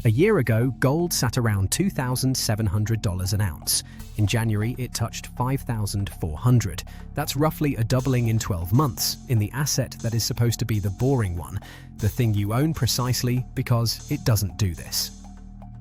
A year ago, gold sat around $2,700 an ounce. In January, it touched $5,400. That's roughly a doubling in 12 months, in the asset that is supposed to be the boring one, the thing you own precisely because it doesn't do this.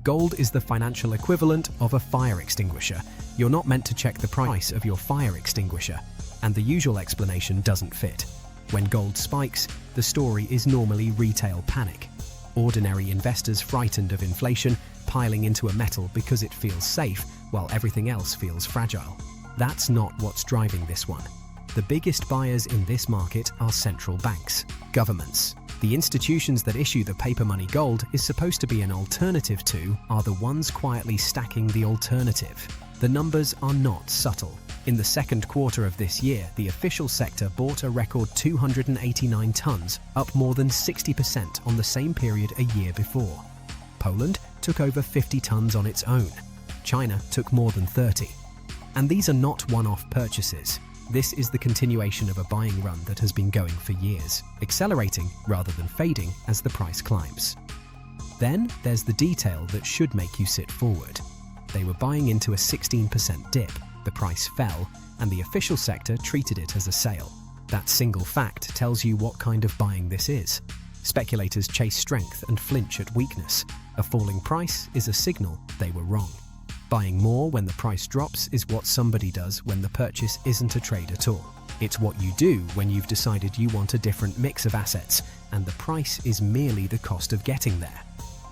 Gold is the financial equivalent of a fire extinguisher. You're not meant to check the price of your fire extinguisher, and the usual explanation doesn't fit. When gold spikes, the story is normally retail panic. Ordinary investors frightened of inflation, piling into a metal because it feels safe, while everything else feels fragile. That's not what's driving this one. The biggest buyers in this market are central banks, governments. The institutions that issue the paper money gold is supposed to be an alternative to are the ones quietly stacking the alternative. The numbers are not subtle. In the second quarter of this year, the official sector bought a record 289 tons, up more than 60% on the same period a year before. Poland took over 50 tons on its own. China took more than 30. And these are not one-off purchases. This is the continuation of a buying run that has been going for years, accelerating rather than fading as the price climbs. Then there's the detail that should make you sit forward. They were buying into a 16% dip. The price fell, and the official sector treated it as a sale. That single fact tells you what kind of buying this is. Speculators chase strength and flinch at weakness. A falling price is a signal they were wrong. Buying more when the price drops is what somebody does when the purchase isn't a trade at all. It's what you do when you've decided you want a different mix of assets, and the price is merely the cost of getting there.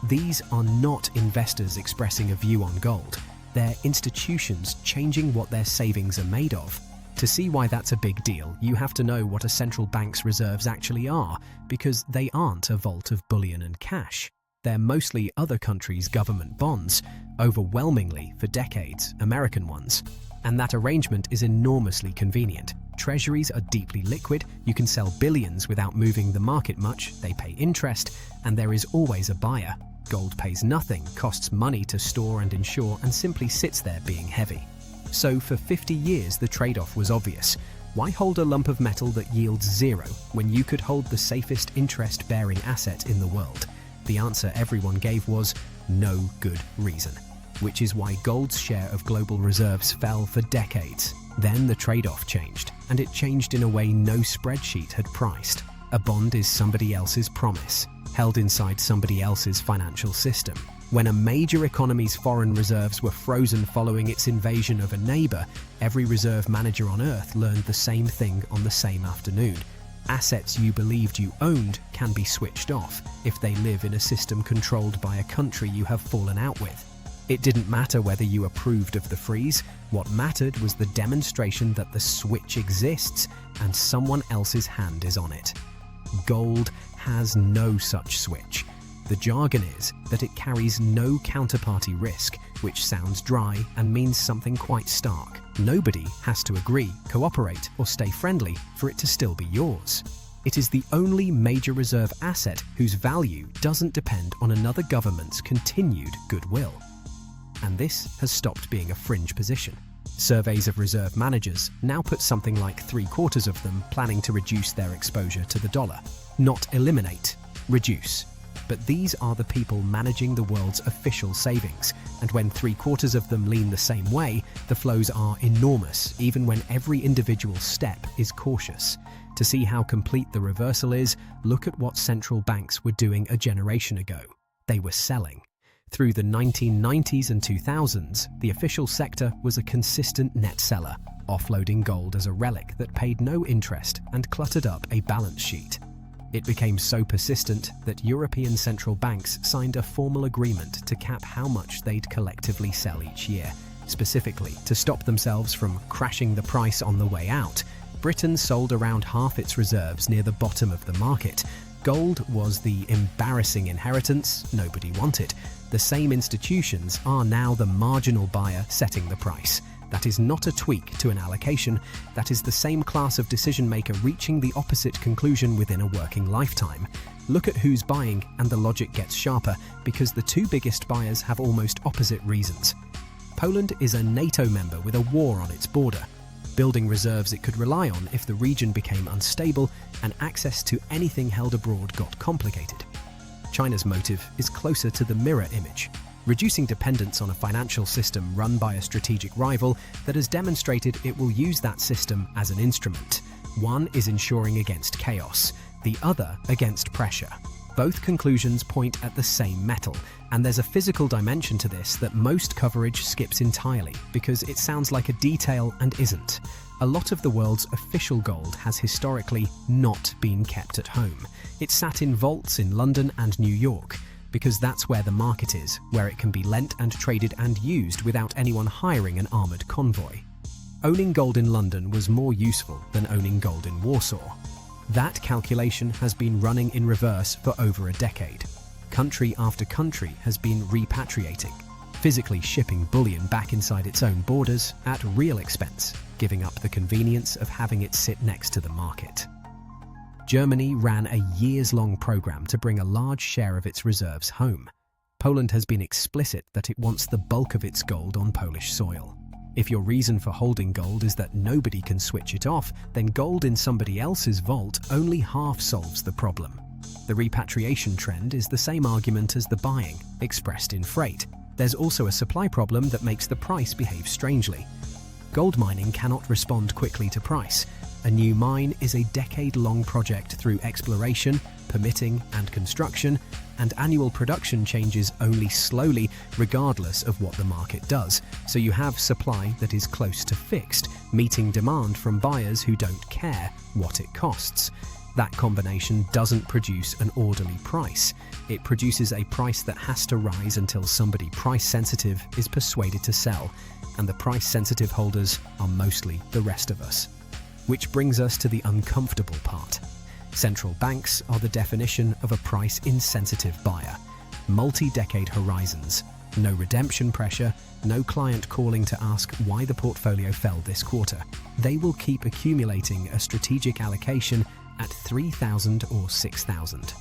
These are not investors expressing a view on gold. They're institutions changing what their savings are made of. To see why that's a big deal, you have to know what a central bank's reserves actually are, because they aren't a vault of bullion and cash. They're mostly other countries' government bonds, overwhelmingly, for decades, American ones. And that arrangement is enormously convenient. Treasuries are deeply liquid, you can sell billions without moving the market much, they pay interest, and there is always a buyer. Gold pays nothing, costs money to store and insure, and simply sits there being heavy. So for 50 years the trade-off was obvious. Why hold a lump of metal that yields zero when you could hold the safest interest-bearing asset in the world? The answer everyone gave was no good reason, which is why gold's share of global reserves fell for decades. Then the trade-off changed, and it changed in a way no spreadsheet had priced. A bond is somebody else's promise, held inside somebody else's financial system. When a major economy's foreign reserves were frozen following its invasion of a neighbor, every reserve manager on Earth learned the same thing on the same afternoon. Assets you believed you owned can be switched off if they live in a system controlled by a country you have fallen out with. It didn't matter whether you approved of the freeze. What mattered was the demonstration that the switch exists and someone else's hand is on it. Gold has no such switch. The jargon is that it carries no counterparty risk, which sounds dry and means something quite stark. Nobody has to agree, cooperate, or stay friendly for it to still be yours. It is the only major reserve asset whose value doesn't depend on another government's continued goodwill. And this has stopped being a fringe position. Surveys of reserve managers now put something like 3/4 of them planning to reduce their exposure to the dollar. Not eliminate, reduce. But these are the people managing the world's official savings, and when 3/4 of them lean the same way, the flows are enormous, even when every individual step is cautious. To see how complete the reversal is, look at what central banks were doing a generation ago. They were selling. Through the 1990s and 2000s, the official sector was a consistent net seller, offloading gold as a relic that paid no interest and cluttered up a balance sheet. It became so persistent that European central banks signed a formal agreement to cap how much they'd collectively sell each year. Specifically, to stop themselves from crashing the price on the way out, Britain sold around half its reserves near the bottom of the market. Gold was the embarrassing inheritance nobody wanted. The same institutions are now the marginal buyer setting the price. That is not a tweak to an allocation, that is the same class of decision maker reaching the opposite conclusion within a working lifetime. Look at who's buying and the logic gets sharper because the two biggest buyers have almost opposite reasons. Poland is a NATO member with a war on its border, building reserves it could rely on if the region became unstable and access to anything held abroad got complicated. China's motive is closer to the mirror image, reducing dependence on a financial system run by a strategic rival that has demonstrated it will use that system as an instrument. One is ensuring against chaos, the other against pressure. Both conclusions point at the same metal, and there's a physical dimension to this that most coverage skips entirely because it sounds like a detail and isn't. A lot of the world's official gold has historically not been kept at home. It's sat in vaults in London and New York, because that's where the market is, where it can be lent and traded and used without anyone hiring an armoured convoy. Owning gold in London was more useful than owning gold in Warsaw. That calculation has been running in reverse for over a decade. Country after country has been repatriating, physically shipping bullion back inside its own borders at real expense, giving up the convenience of having it sit next to the market. Germany ran a years-long program to bring a large share of its reserves home. Poland has been explicit that it wants the bulk of its gold on Polish soil. If your reason for holding gold is that nobody can switch it off, then gold in somebody else's vault only half solves the problem. The repatriation trend is the same argument as the buying, expressed in freight. There's also a supply problem that makes the price behave strangely. Gold mining cannot respond quickly to price. A new mine is a decade-long project through exploration, permitting and construction, and annual production changes only slowly regardless of what the market does. So you have supply that is close to fixed, meeting demand from buyers who don't care what it costs. That combination doesn't produce an orderly price. It produces a price that has to rise until somebody price-sensitive is persuaded to sell, and the price-sensitive holders are mostly the rest of us. Which brings us to the uncomfortable part. Central banks are the definition of a price-insensitive buyer. Multi-decade horizons, no redemption pressure, no client calling to ask why the portfolio fell this quarter. They will keep accumulating a strategic allocation at 3,000 or 6,000.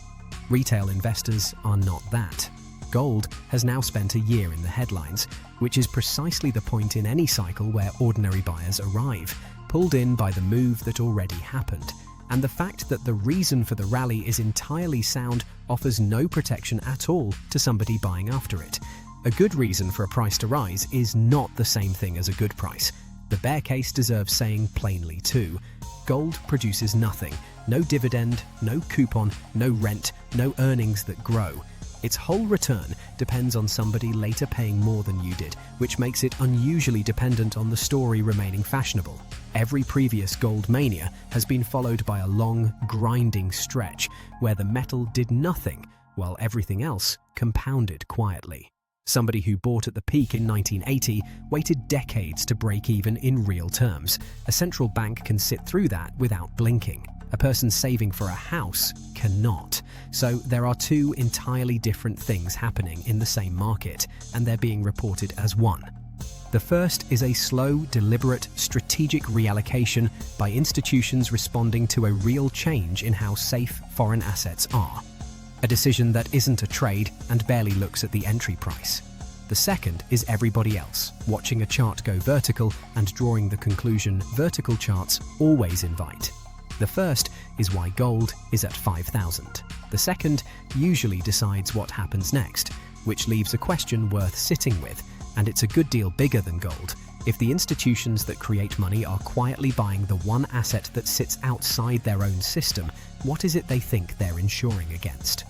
Retail investors are not that. Gold has now spent a year in the headlines, which is precisely the point in any cycle where ordinary buyers arrive, pulled in by the move that already happened. And the fact that the reason for the rally is entirely sound offers no protection at all to somebody buying after it. A good reason for a price to rise is not the same thing as a good price. The bear case deserves saying plainly too. Gold produces nothing. No dividend, no coupon, no rent, no earnings that grow. Its whole return depends on somebody later paying more than you did, which makes it unusually dependent on the story remaining fashionable. Every previous gold mania has been followed by a long, grinding stretch where the metal did nothing while everything else compounded quietly. Somebody who bought at the peak in 1980 waited decades to break even in real terms. A central bank can sit through that without blinking. A person saving for a house cannot. So there are two entirely different things happening in the same market, and they're being reported as one. The first is a slow, deliberate, strategic reallocation by institutions responding to a real change in how safe foreign assets are. A decision that isn't a trade and barely looks at the entry price. The second is everybody else, watching a chart go vertical and drawing the conclusion vertical charts always invite. The first is why gold is at 5,000. The second usually decides what happens next, which leaves a question worth sitting with, and it's a good deal bigger than gold. If the institutions that create money are quietly buying the one asset that sits outside their own system, what is it they think they're insuring against?